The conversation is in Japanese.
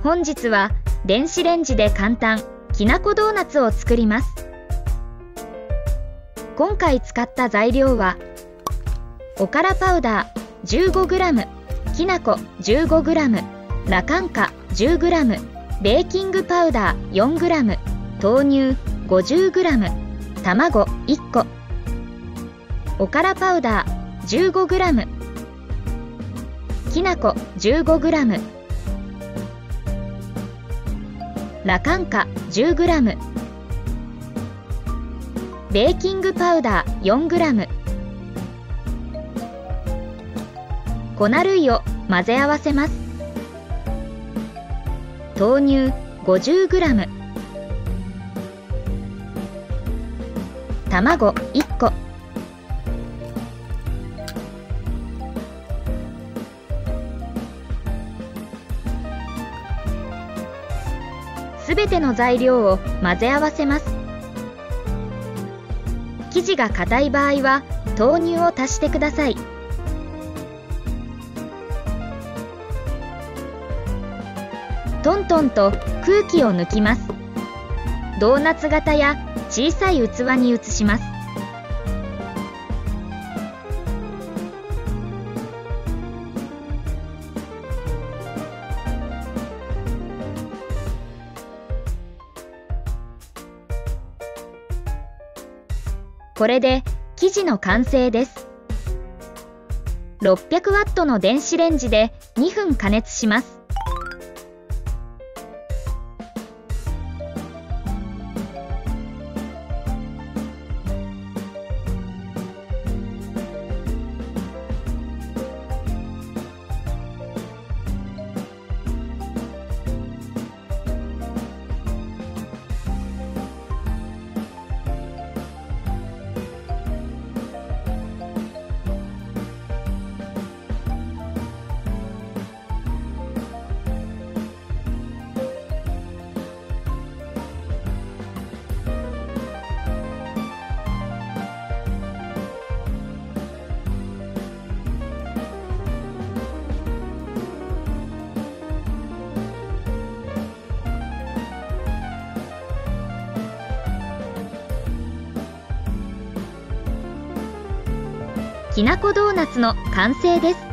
本日は電子レンジで簡単きなこドーナツを作ります。今回使った材料はおからパウダー 15g、きなこ 15g、ラカンカ 10g、ベーキングパウダー 4g、豆乳 50g、卵1個、おからパウダー 15g、きなこ 15g、ラカンカ 10g、ベーキングパウダー 4g、粉類を混ぜ合わせます。豆乳 50g、卵1個、すべての材料を混ぜ合わせます。生地が硬い場合は豆乳を足してください。トントンと空気を抜きます。ドーナツ型や小さい器に移します。これで生地の完成です。600ワットの電子レンジで2分加熱します。きなこドーナツの完成です。